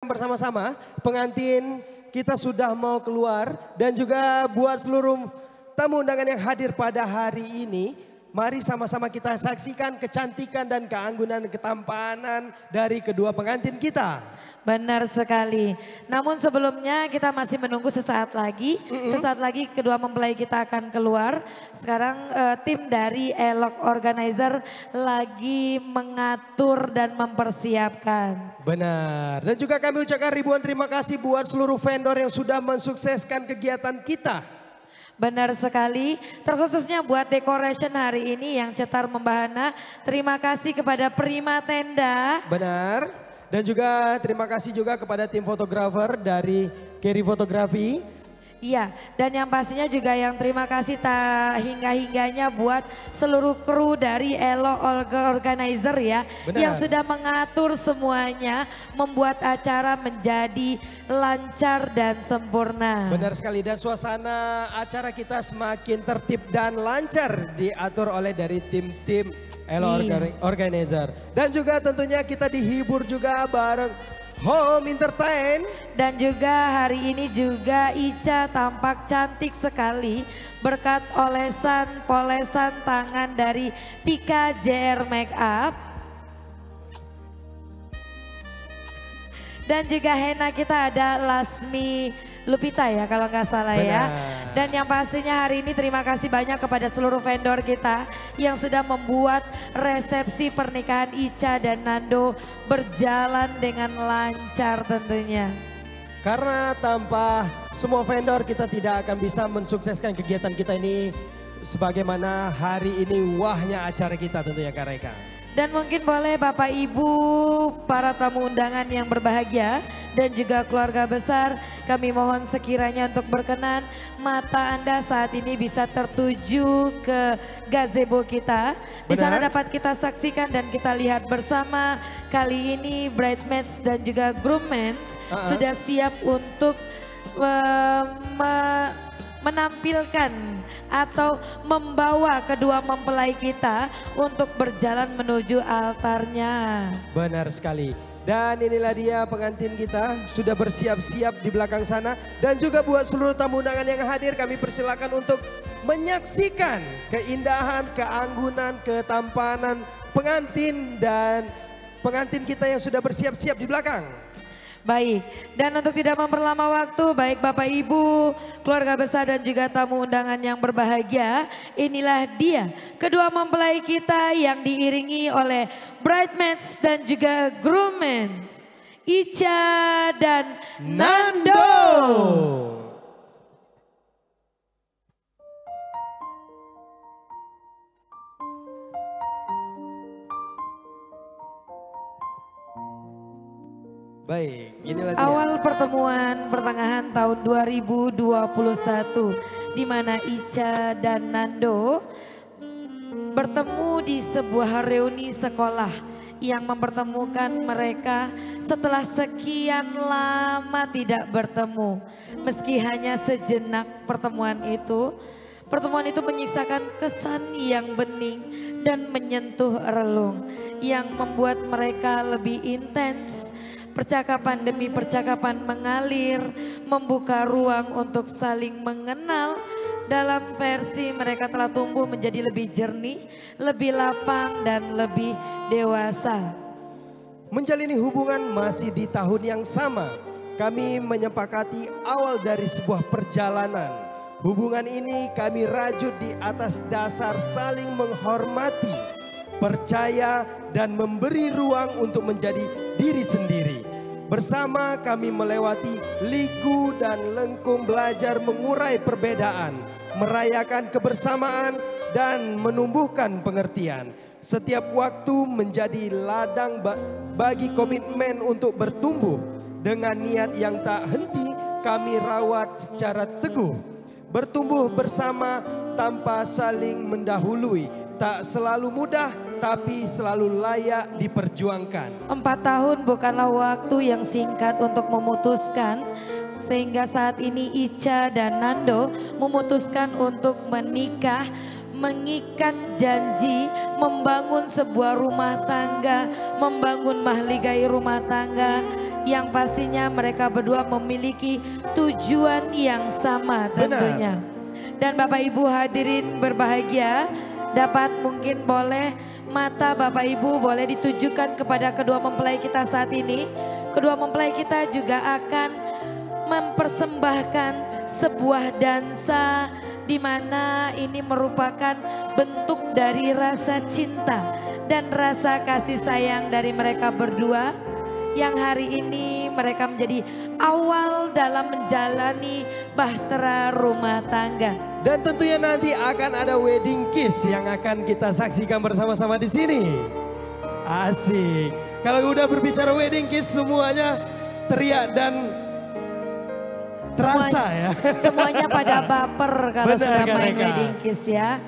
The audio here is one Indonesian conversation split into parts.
bersama-sama. Pengantin kita sudah mau keluar dan juga buat seluruh tamu undangan yang hadir pada hari ini, mari sama-sama kita saksikan kecantikan dan keanggunan ketampanan dari kedua pengantin kita. Benar sekali. Namun sebelumnya kita masih menunggu sesaat lagi. Sesaat lagi kedua mempelai kita akan keluar. Sekarang tim dari Elok Organizer lagi mengatur dan mempersiapkan. Benar. Dan juga kami ucapkan ribuan terima kasih buat seluruh vendor yang sudah mensukseskan kegiatan kita. Benar sekali, terkhususnya buat decoration hari ini yang cetar membahana. Terima kasih kepada Prima Tenda. Benar. Dan juga terima kasih juga kepada tim fotografer dari Kerry Fotografi. Iya, dan yang pastinya juga yang terima kasih tak hingga-hingganya buat seluruh kru dari Elo Organizer ya. Benar. Yang sudah mengatur semuanya, membuat acara menjadi lancar dan sempurna. Benar sekali, dan suasana acara kita semakin tertib dan lancar diatur oleh dari tim-tim Elo Organizer. Dan juga tentunya kita dihibur juga bareng Home Entertain. Dan juga hari ini juga Ica tampak cantik sekali berkat polesan tangan dari Tika JR Makeup. Dan juga henna kita ada Lasmi Lupita ya kalau nggak salah. Benar. Ya. Dan yang pastinya hari ini terima kasih banyak kepada seluruh vendor kita yang sudah membuat resepsi pernikahan Ica dan Nando berjalan dengan lancar tentunya. Karena tanpa semua vendor kita tidak akan bisa mensukseskan kegiatan kita ini sebagaimana hari ini wahnya acara kita tentunya Kak Reka. Dan mungkin boleh Bapak Ibu para tamu undangan yang berbahagia dan juga keluarga besar, kami mohon sekiranya untuk berkenan mata Anda saat ini bisa tertuju ke gazebo kita. Di sana dapat kita saksikan dan kita lihat bersama kali ini bridesmaids dan juga groomsmen sudah siap untuk menampilkan atau membawa kedua mempelai kita untuk berjalan menuju altarnya. Benar sekali. Dan inilah dia pengantin kita sudah bersiap-siap di belakang sana. Dan juga buat seluruh tamu undangan yang hadir kami persilakan untuk menyaksikan keindahan, keanggunan, ketampanan pengantin dan pengantin kita yang sudah bersiap-siap di belakang. Baik, dan untuk tidak memperlama waktu, baik Bapak Ibu, keluarga besar dan juga tamu undangan yang berbahagia, inilah dia kedua mempelai kita yang diiringi oleh bridesmaids dan juga groomsmen, Ica dan Nando. Baik, inilah dia. Awal pertemuan pertengahan tahun 2021 di mana Ica dan Nando bertemu di sebuah reuni sekolah yang mempertemukan mereka setelah sekian lama tidak bertemu. Meski hanya sejenak pertemuan itu menyisakan kesan yang bening dan menyentuh relung yang membuat mereka lebih intens. Percakapan demi percakapan mengalir, membuka ruang untuk saling mengenal. Dalam versi mereka telah tumbuh menjadi lebih jernih, lebih lapang dan lebih dewasa. Menjalini hubungan masih di tahun yang sama, kami menyepakati awal dari sebuah perjalanan. Hubungan ini kami rajut di atas dasar saling menghormati, percaya dan memberi ruang untuk menjadi diri sendiri. Bersama kami melewati liku dan lengkung belajar mengurai perbedaan, merayakan kebersamaan dan menumbuhkan pengertian. Setiap waktu menjadi ladang bagi komitmen untuk bertumbuh. Dengan niat yang tak henti kami rawat secara teguh. Bertumbuh bersama tanpa saling mendahului. Tak selalu mudah tapi selalu layak diperjuangkan. 4 tahun bukanlah waktu yang singkat untuk memutuskan. Sehingga saat ini Ica dan Nando memutuskan untuk menikah, mengikat janji, membangun sebuah rumah tangga, membangun mahligai rumah tangga yang pastinya mereka berdua memiliki tujuan yang sama tentunya. Dan Bapak Ibu hadirin berbahagia, dapat mungkin boleh mata Bapak Ibu boleh ditujukan kepada kedua mempelai kita saat ini. Kedua mempelai kita juga akan mempersembahkan sebuah dansa di mana ini merupakan bentuk dari rasa cinta dan rasa kasih sayang dari mereka berdua yang hari ini mereka menjadi awal dalam menjalani bahtera rumah tangga. Dan tentunya nanti akan ada wedding kiss yang akan kita saksikan bersama-sama di sini. Asik. Kalau udah berbicara wedding kiss semuanya teriak dan terasa ya. Semuanya pada baper kalau Benar, sudah main mereka. wedding kiss ya.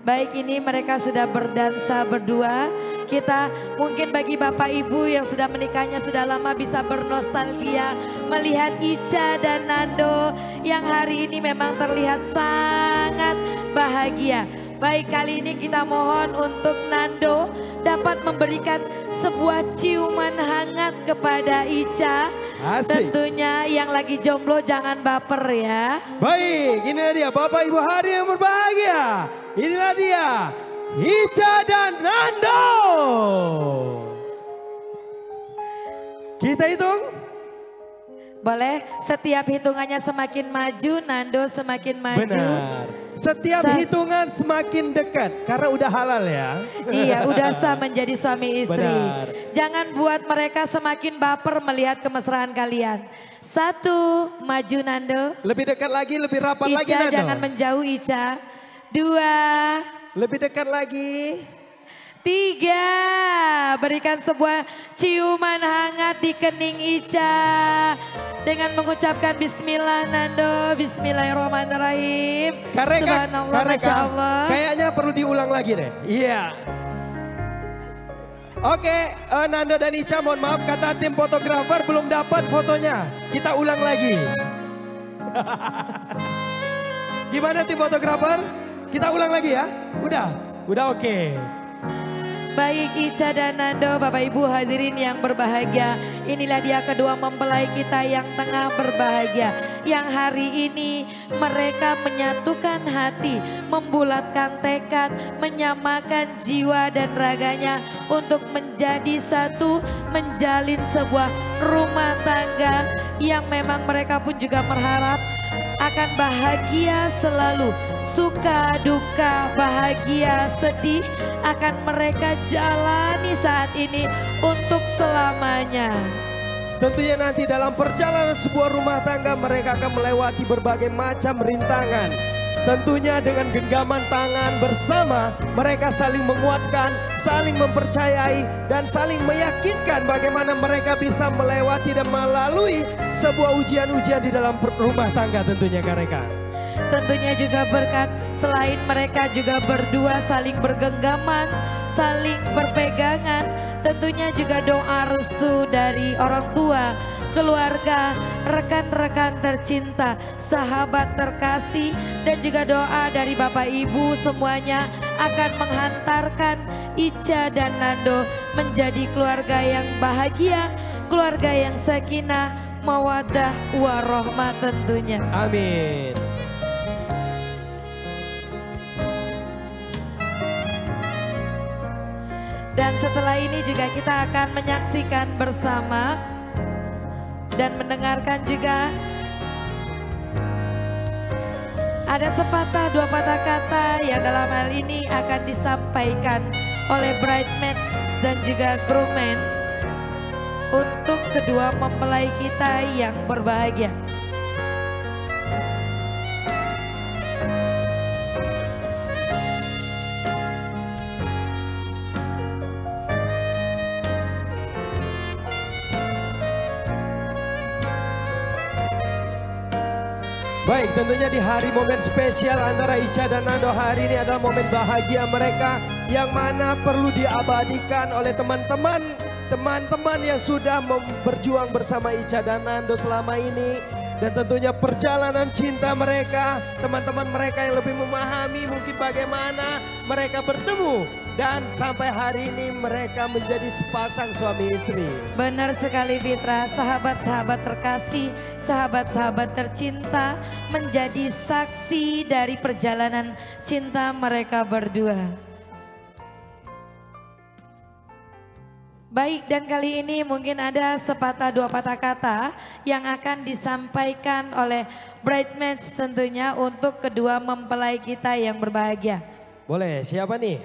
Baik, ini mereka sudah berdansa berdua. Kita mungkin bagi Bapak Ibu yang sudah menikahnya sudah lama bisa bernostalgia melihat Ica dan Nando yang hari ini memang terlihat sangat bahagia. Baik, kali ini kita mohon untuk Nando dapat memberikan sebuah ciuman hangat kepada Ica. Asik. Tentunya yang lagi jomblo jangan baper ya. Baik, inilah dia Bapak Ibu hari yang berbahagia. Inilah dia Ica dan Nando. Kita hitung. Boleh, setiap hitungannya semakin maju, Nando semakin maju. Benar. Setiap hitungan semakin dekat karena udah halal ya. Iya, udah sah menjadi suami istri. Benar. Jangan buat mereka semakin baper melihat kemesraan kalian. 1, maju Nando. Lebih dekat lagi, lebih rapat lagi Ica Nando. jangan menjauh Ica. 2, Lebih dekat lagi. 3, berikan sebuah ciuman hangat di kening Ica. Dengan mengucapkan bismillah Nando, bismillahirrahmanirrahim. Subhanallah, Masya Allah. Kayaknya perlu diulang lagi deh. Iya. Oke, Nando dan Ica mohon maaf kata tim fotografer belum dapat fotonya. Kita ulang lagi. Gimana tim fotografer? Kita ulang lagi ya? Udah oke. Baik Ica dan Nando, Bapak Ibu hadirin yang berbahagia. Inilah dia kedua mempelai kita yang tengah berbahagia. Yang hari ini mereka menyatukan hati, membulatkan tekad, menyamakan jiwa dan raganya untuk menjadi satu, menjalin sebuah rumah tangga yang memang mereka pun juga berharap akan bahagia selalu. Suka, duka, bahagia, sedih akan mereka jalani saat ini untuk selamanya. Tentunya nanti dalam perjalanan sebuah rumah tangga mereka akan melewati berbagai macam rintangan. Tentunya dengan genggaman tangan bersama mereka saling menguatkan, saling mempercayai dan saling meyakinkan bagaimana mereka bisa melewati dan melalui sebuah ujian-ujian di dalam rumah tangga tentunya mereka. Tentunya juga berkat selain mereka juga berdua saling bergenggaman, saling berpegangan. Tentunya juga doa restu dari orang tua, keluarga, rekan-rekan tercinta, sahabat terkasih. Dan juga doa dari Bapak Ibu semuanya akan menghantarkan Ica dan Nando menjadi keluarga yang bahagia, keluarga yang sakinah, mawaddah, warahmah tentunya. Amin. Dan setelah ini juga kita akan menyaksikan bersama dan mendengarkan juga ada sepatah dua patah kata yang dalam hal ini akan disampaikan oleh bridesmaids dan juga groomsmen untuk kedua mempelai kita yang berbahagia. Baik, tentunya di hari momen spesial antara Ica dan Nando hari ini adalah momen bahagia mereka yang mana perlu diabadikan oleh teman-teman yang sudah berjuang bersama Ica dan Nando selama ini. Dan tentunya perjalanan cinta mereka, teman-teman mereka yang lebih memahami mungkin bagaimana mereka bertemu. Dan sampai hari ini mereka menjadi sepasang suami istri. Benar sekali Fitra, sahabat-sahabat terkasih, sahabat-sahabat tercinta menjadi saksi dari perjalanan cinta mereka berdua. Baik, dan kali ini mungkin ada sepatah dua patah kata yang akan disampaikan oleh bridesmaids tentunya untuk kedua mempelai kita yang berbahagia. Boleh, siapa nih?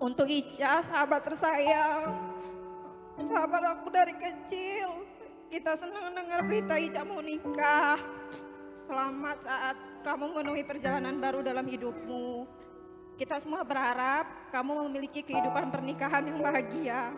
Untuk Ica, sahabat tersayang, sahabat aku dari kecil. Kita senang dengar berita Ica mau nikah. Selamat saat kamu memenuhi perjalanan baru dalam hidupmu. Kita semua berharap kamu memiliki kehidupan pernikahan yang bahagia.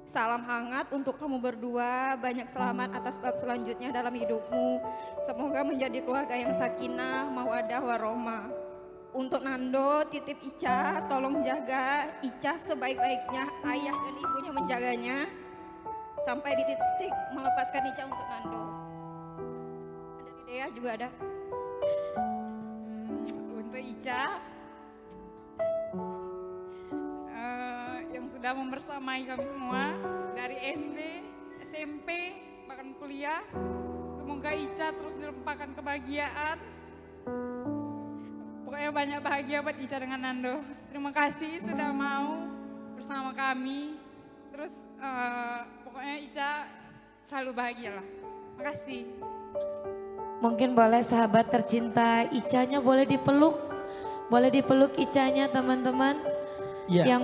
Salam hangat untuk kamu berdua, banyak selamat atas bab selanjutnya dalam hidupmu. Semoga menjadi keluarga yang sakinah, mawadah, warahmah. Untuk Nando, titip Ica, tolong jaga Ica sebaik-baiknya ayah dan ibunya menjaganya. Sampai di titik melepaskan Ica untuk Nando. Ada Dea juga ada. Untuk Ica, yang sudah membersamai kami semua dari SD, SMP, bahkan kuliah. Semoga Ica terus dilimpahkan kebahagiaan. Pokoknya banyak bahagia buat Ica dengan Nando. Terima kasih sudah mau bersama kami. Terus pokoknya Ica selalu bahagialah. Terima kasih. Mungkin boleh sahabat tercinta Icanya boleh dipeluk. Boleh dipeluk Icanya teman-teman. Iya. Yang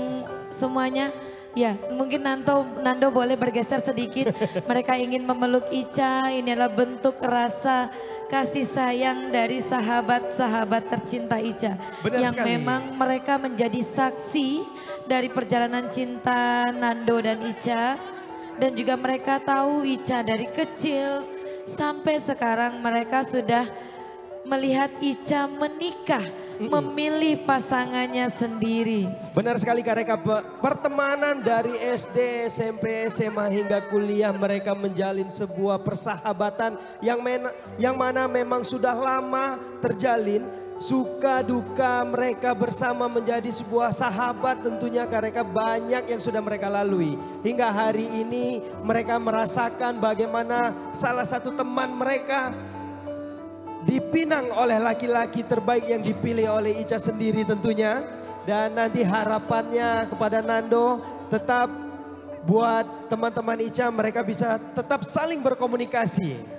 semuanya, ya mungkin Nando boleh bergeser sedikit. Mereka ingin memeluk Ica, ini adalah bentuk rasa kasih sayang dari sahabat-sahabat tercinta Ica. Benar yang sekali. memang mereka menjadi saksi dari perjalanan cinta Nando dan Ica. Dan juga mereka tahu Ica dari kecil sampai sekarang mereka sudah melihat Ica menikah, memilih pasangannya sendiri. Benar sekali karena pertemanan dari SD, SMP, SMA hingga kuliah mereka menjalin sebuah persahabatan yang mana memang sudah lama terjalin. Suka duka mereka bersama menjadi sebuah sahabat, tentunya karena banyak yang sudah mereka lalui. Hingga hari ini mereka merasakan bagaimana salah satu teman mereka dipinang oleh laki-laki terbaik yang dipilih oleh Ica sendiri tentunya. Dan nanti harapannya kepada Nando tetap buat teman-teman Ica mereka bisa tetap saling berkomunikasi.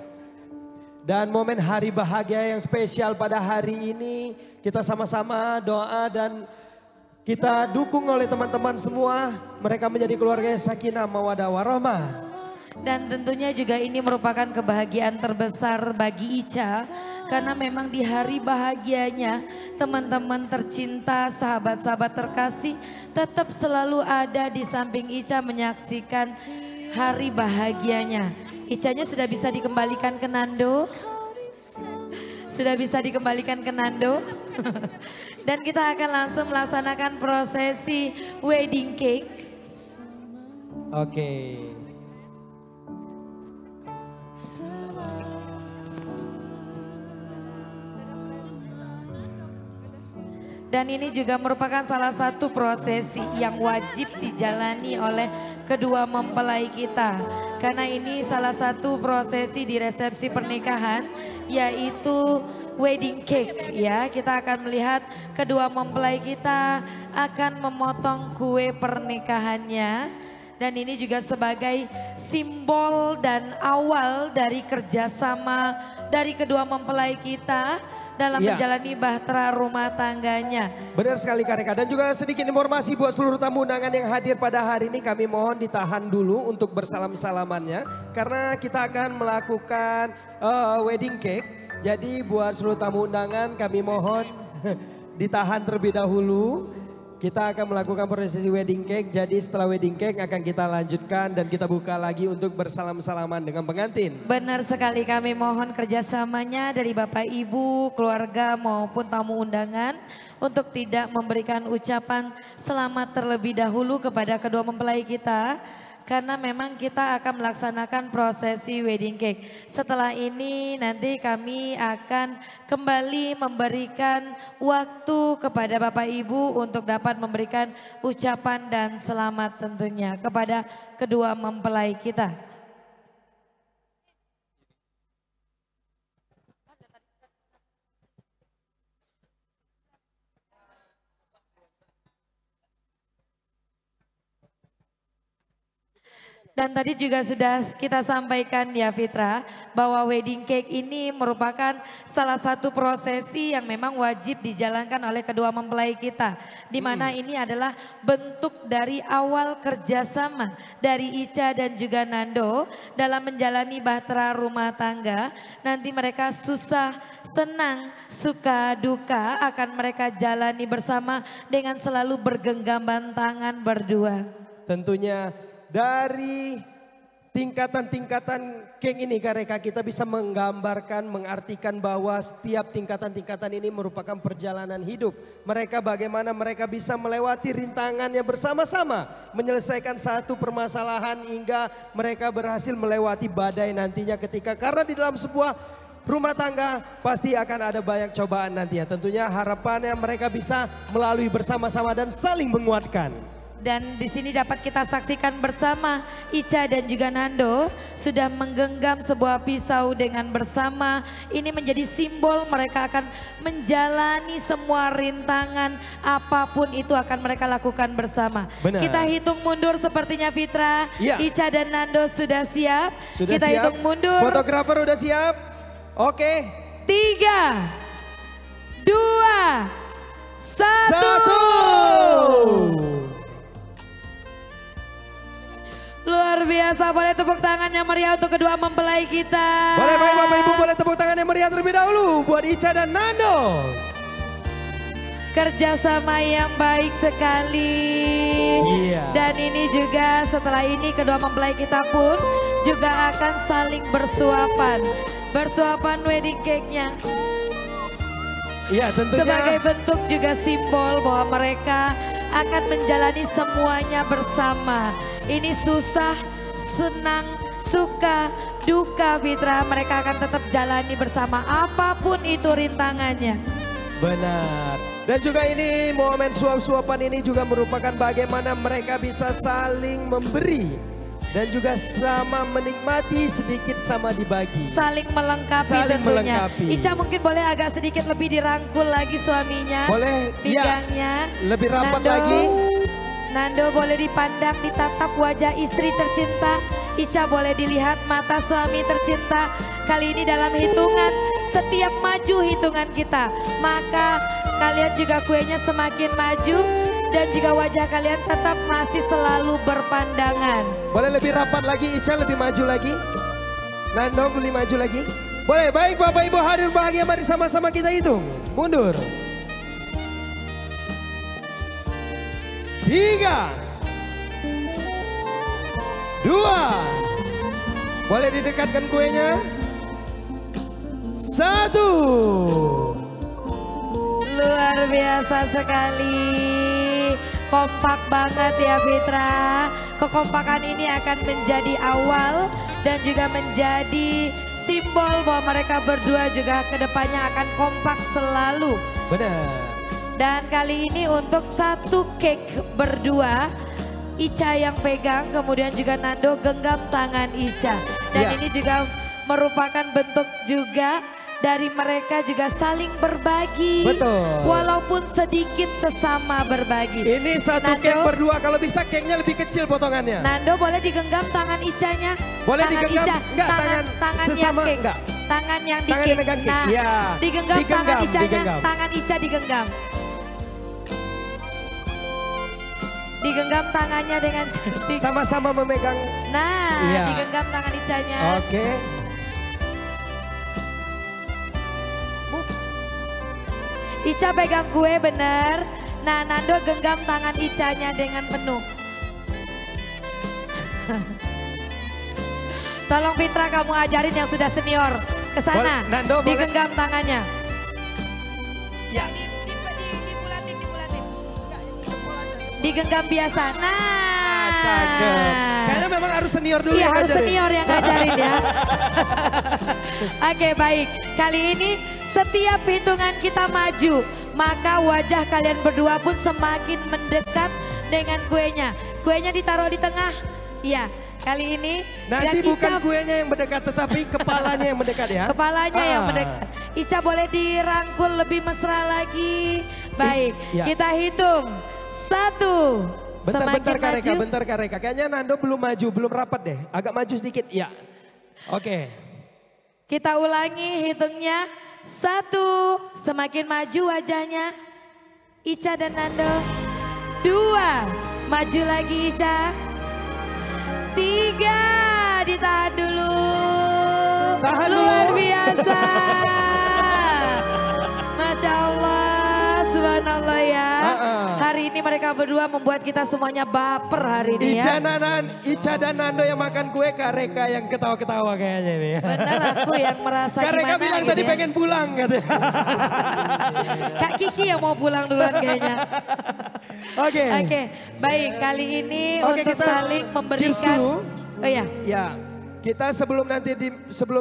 Dan momen hari bahagia yang spesial pada hari ini kita sama-sama doa dan kita dukung oleh teman-teman semua. Mereka menjadi keluarga yang sakinah mawadah warahmah. Dan tentunya juga ini merupakan kebahagiaan terbesar bagi Ica. Karena memang di hari bahagianya teman-teman tercinta, sahabat-sahabat terkasih tetap selalu ada di samping Ica menyaksikan hari bahagianya. Icanya sudah bisa dikembalikan ke Nando. Sudah bisa dikembalikan ke Nando. Dan kita akan langsung melaksanakan prosesi wedding cake. Oke. Dan ini juga merupakan salah satu prosesi yang wajib dijalani oleh kedua mempelai kita. Karena ini salah satu prosesi di resepsi pernikahan yaitu wedding cake ya. Kita akan melihat kedua mempelai kita akan memotong kue pernikahannya. Dan ini juga sebagai simbol dan awal dari kerjasama dari kedua mempelai kita. dalam Iya. menjalani bahtera rumah tangganya. Benar sekali Kak Reka. Dan juga sedikit informasi buat seluruh tamu undangan yang hadir pada hari ini, kami mohon ditahan dulu untuk bersalam-salamannya. Karena kita akan melakukan wedding cake. Jadi buat seluruh tamu undangan kami mohon ditahan terlebih dahulu. Kita akan melakukan prosesi wedding cake. Jadi setelah wedding cake akan kita lanjutkan dan kita buka lagi untuk bersalam-salaman dengan pengantin. Benar sekali, kami mohon kerjasamanya dari Bapak Ibu, keluarga maupun tamu undangan untuk tidak memberikan ucapan selamat terlebih dahulu kepada kedua mempelai kita. Karena memang kita akan melaksanakan prosesi wedding cake. Setelah ini nanti kami akan kembali memberikan waktu kepada Bapak Ibu untuk dapat memberikan ucapan dan selamat tentunya kepada kedua mempelai kita. Dan tadi juga sudah kita sampaikan ya Fitra, bahwa wedding cake ini merupakan salah satu prosesi yang memang wajib dijalankan oleh kedua mempelai kita. Di mana ini adalah bentuk dari awal kerjasama dari Ica dan juga Nando dalam menjalani bahtera rumah tangga. Nanti mereka susah, senang, suka, duka akan mereka jalani bersama dengan selalu bergenggaman tangan berdua. Tentunya dari tingkatan-tingkatan cake ini Kak Reka, kita bisa menggambarkan, mengartikan bahwa setiap tingkatan-tingkatan ini merupakan perjalanan hidup. Mereka bagaimana mereka bisa melewati rintangannya bersama-sama, menyelesaikan satu permasalahan hingga mereka berhasil melewati badai nantinya ketika, karena di dalam sebuah rumah tangga pasti akan ada banyak cobaan nantinya. Tentunya harapannya mereka bisa melalui bersama-sama dan saling menguatkan. Dan di sini dapat kita saksikan bersama Ica dan juga Nando sudah menggenggam sebuah pisau dengan bersama. Ini menjadi simbol mereka akan menjalani semua rintangan apapun itu akan mereka lakukan bersama. Benar. Kita hitung mundur sepertinya Fitra. Ya. Ica dan Nando sudah siap. Sudah kita siap. hitung mundur. Fotografer udah siap. Oke. 3, 2, 1. Luar biasa, boleh tepuk tangan yang meriah untuk kedua mempelai kita. Boleh baik Bapak Ibu, boleh tepuk tangan yang meriah terlebih dahulu buat Ica dan Nando. Kerjasama yang baik sekali. Iya. Dan ini juga setelah ini kedua mempelai kita pun juga akan saling bersuapan. Bersuapan wedding cake-nya. Iya tentunya. Sebagai bentuk juga simbol bahwa mereka akan menjalani semuanya bersama. Ini susah, senang, suka, duka Fitra, mereka akan tetap jalani bersama apapun itu rintangannya. Benar. Dan juga ini momen suap-suapan ini juga merupakan bagaimana mereka bisa saling memberi dan juga sama menikmati, sedikit sama dibagi. Saling melengkapi Saling tentunya. melengkapi. Ica mungkin boleh agak sedikit lebih dirangkul lagi suaminya. Boleh, iya. Pinggangnya. Lebih rapat Nando, lagi. Nando boleh dipandang, ditatap wajah istri tercinta. Ica boleh dilihat mata suami tercinta. Kali ini dalam hitungan, setiap maju hitungan kita, maka kalian juga kuenya semakin maju dan juga wajah kalian tetap masih selalu berpandangan. Boleh lebih rapat lagi, Ica lebih maju lagi. Nando boleh maju lagi. Boleh, baik Bapak Ibu hadir bahagia, mari sama-sama kita hitung. Mundur. 3, 2, boleh didekatkan kuenya. 1. Luar biasa sekali, kompak banget ya Fitra. Kekompakan ini akan menjadi awal dan juga menjadi simbol bahwa mereka berdua juga kedepannya akan kompak selalu. Benar. Dan kali ini untuk satu cake berdua, Ica yang pegang, kemudian juga Nando genggam tangan Ica. Dan Ya. ini juga merupakan bentuk juga dari mereka juga saling berbagi. Betul. Walaupun sedikit sesama berbagi. Ini satu Nando, cake berdua, kalau bisa cake-nya lebih kecil potongannya. Nando boleh digenggam tangan Icanya? Boleh Tangan digenggam, Ica, enggak tangan tangannya sesama cake. enggak. Tangan yang Tangan yang megang kick, ya. digenggam tangan Digenggam, Icanya, digenggam. tangan Ica digenggam. Digenggam tangannya dengan cantik. Sama-sama memegang. Nah, Iya. digenggam tangan Icanya. Oke. Ica pegang kue bener. Nah, Nando genggam tangan Icanya dengan penuh. Tolong Fitra kamu ajarin yang sudah senior. Ke sana, Boleh, Nando, boleh. digenggam tangannya. Ya. Dibulatin. Digenggam biasa. Nah. Cakep. Kayaknya memang harus senior dulu Iya yang harus ngajarin. senior yang ngajarin ya. Oke baik, kali ini setiap hitungan kita maju, maka wajah kalian berdua pun semakin mendekat dengan kuenya. Kuenya ditaruh di tengah, iya. Kali ini Nanti dan bukan Ica, kuenya yang mendekat, tetapi kepalanya yang mendekat ya. kepalanya yang Ah. mendekat. Ica boleh dirangkul lebih mesra lagi. Baik, Iya. kita hitung. 1, Bentar Kak Reka, maju. bentar Kak Reka. Kayaknya Nando belum maju, belum rapat deh. Agak maju sedikit, ya. Oke. Kita ulangi hitungnya. 1, semakin maju wajahnya. Ica dan Nando. 2, maju lagi Ica. 3, ditahan dulu. Tahan Luar dulu. biasa. Masya Allah, subhanallah ya. Hari ini mereka berdua membuat kita semuanya baper hari ini ya. Ica dan Nando yang makan kue, Kak Reka yang ketawa-ketawa kayaknya nih. Benar aku yang merasa Kak Reka gimana bilang gitu tadi ya. pengen pulang katanya. Kak Kiki yang mau pulang duluan kayaknya. Oke. Oke, baik kali ini Oke, untuk kita saling cheers memberikan. dulu. Oh ya, Ya, kita sebelum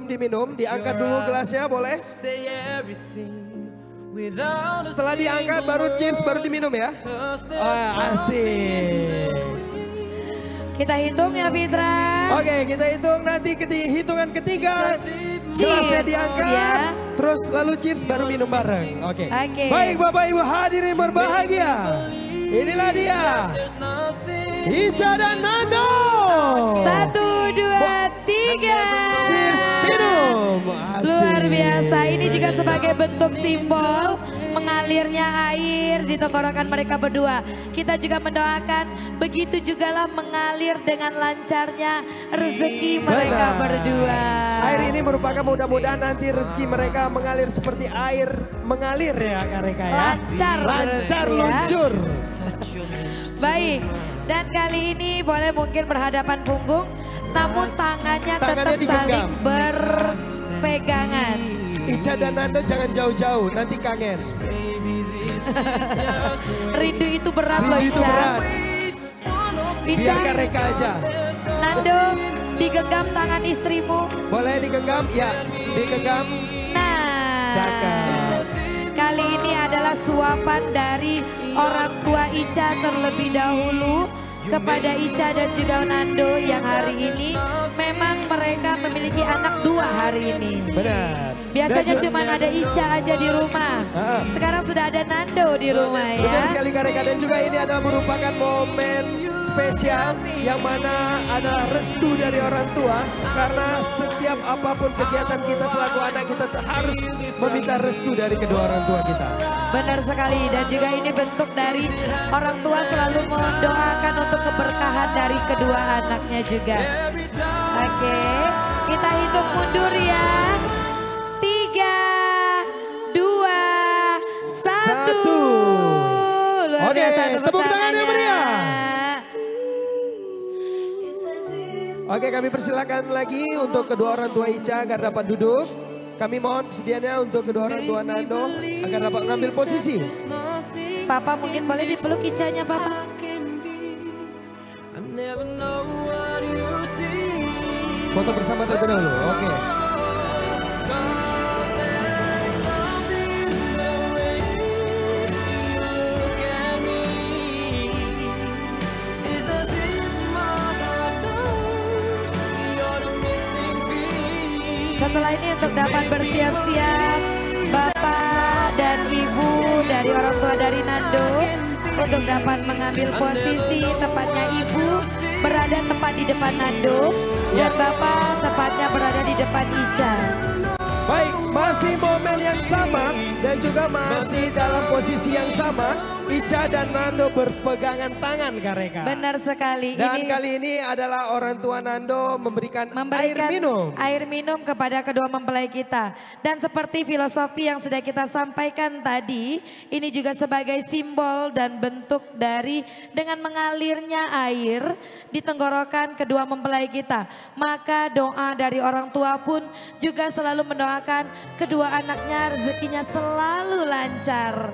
diminum, diangkat dulu gelasnya boleh? Setelah diangkat baru cheers, baru diminum ya. Asik. kita hitung ya Fitra. Oke, kita hitung nanti hitungan ketiga. Gelasnya diangkat, ya. terus lalu cheers baru minum bareng. Oke. Oke. Baik Bapak Ibu hadirin berbahagia. Inilah dia. Ica dan Nando. 1, 2, 3. Cheers, minum. Asik. Luar biasa, ini juga sebagai bentuk simbol mengalirnya air di tenggorokan mereka berdua. Kita juga mendoakan begitu jugalah mengalir dengan lancarnya rezeki mereka Benar. berdua. Air ini merupakan mudah-mudahan nanti rezeki mereka mengalir seperti air mengalir ya Kak Reka ya. Lancar Lancar terus ya. luncur. Baik, dan kali ini boleh mungkin berhadapan punggung, namun tangannya tetap Tangannya saling digenggam. berpegangan. Ica dan Nando jangan jauh-jauh, nanti kangen. Rindu itu berat loh Rindu itu Ica. berat. Ica, Biar Kak Reka aja. Nando, digenggam tangan istrimu. Boleh digenggam? Ya, digenggam. Nah, Cakep. kali ini adalah suapan dari orang tua Ica terlebih dahulu kepada Ica dan juga Nando yang hari ini memang mereka memiliki anak 2 hari ini. Benar. Biasanya Dan cuma ada Ica aja di rumah. Ah. Sekarang sudah ada Nando di rumah Benar ya. sekali Kak Reka, dan juga ini adalah merupakan momen spesial yang mana adalah restu dari orang tua, karena setiap apapun kegiatan kita selaku anak kita harus meminta restu dari kedua orang tua kita. Benar sekali, dan juga ini bentuk dari orang tua selalu mendoakan untuk keberkahan dari kedua anaknya juga. Oke, kita hitung mundur ya. 3, 2, 1. Luar Oke, biasa, tepuk tangan yang meriah. tangannya. Oke, kami persilakan lagi untuk kedua orang tua Ica agar dapat duduk. Kami mohon sedianya untuk kedua orang tua Nando agar dapat mengambil posisi. Papa mungkin boleh dipeluk Icanya Papa. Foto bersama terlebih dahulu. Oke. Setelah ini untuk dapat bersiap-siap Bapak dan Ibu dari orang tua dari Nando untuk dapat mengambil posisi, tepatnya Ibu berada tepat di depan Nando dan Bapak tepatnya berada di depan Ica. Baik, masih momen yang sama dan juga masih dalam posisi yang sama. Ica dan Nando berpegangan tangan Kak Reka. Benar sekali. Dan kali ini adalah orang tua Nando memberikan air minum kepada kedua mempelai kita. Dan seperti filosofi yang sudah kita sampaikan tadi, ini juga sebagai simbol dan bentuk dari dengan mengalirnya air di tenggorokan kedua mempelai kita. Maka doa dari orang tua pun juga selalu mendoakan kedua anaknya rezekinya selalu lancar.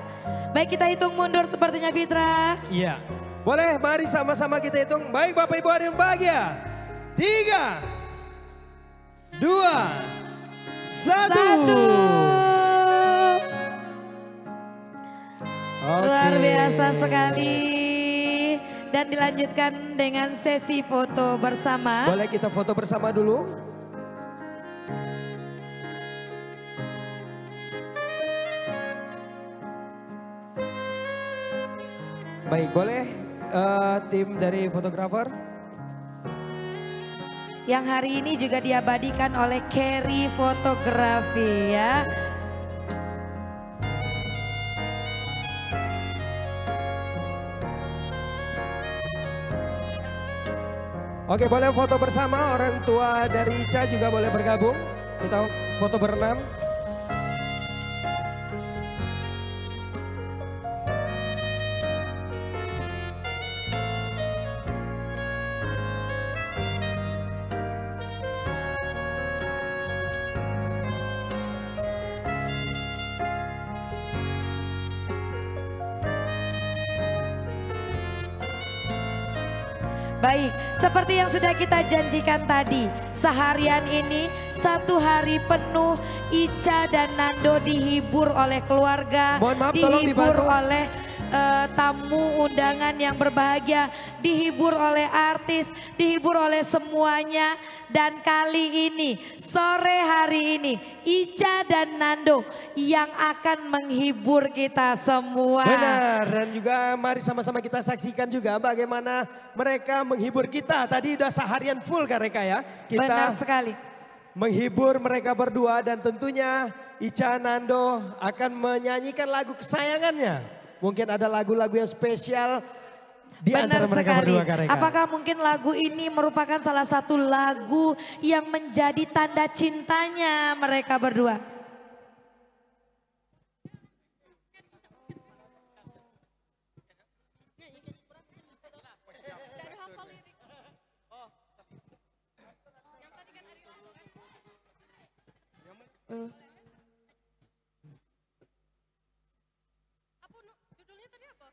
Baik, kita hitung mundur sepertinya Fitra. Iya. Boleh, mari sama-sama kita hitung. Baik Bapak Ibu hadirin bahagia. 3, 2, 1. Luar biasa sekali. Dan dilanjutkan dengan sesi foto bersama. Boleh kita foto bersama dulu. Baik, boleh tim dari fotografer. Yang hari ini juga diabadikan oleh Carry Fotografi ya. Oke, boleh foto bersama, orang tua dari Ica juga boleh bergabung. Kita foto berenam. Baik, seperti yang sudah kita janjikan tadi, seharian ini 1 hari penuh Ica dan Nando dihibur oleh keluarga, dihibur oleh tamu undangan yang berbahagia, dihibur oleh artis, dihibur oleh semuanya. Dan kali ini, sore hari ini, Ica dan Nando yang akan menghibur kita semua. Benar, dan juga mari sama-sama kita saksikan juga bagaimana mereka menghibur kita. Tadi udah seharian full Kak Reka ya. Kita benar sekali. Menghibur mereka berdua dan tentunya Ica Nando akan menyanyikan lagu kesayangannya. Mungkin ada lagu-lagu yang spesial di antara mereka berdua Kak Reka. Apakah mungkin lagu ini merupakan salah satu lagu yang menjadi tanda cintanya mereka berdua? Judulnya tadi apa?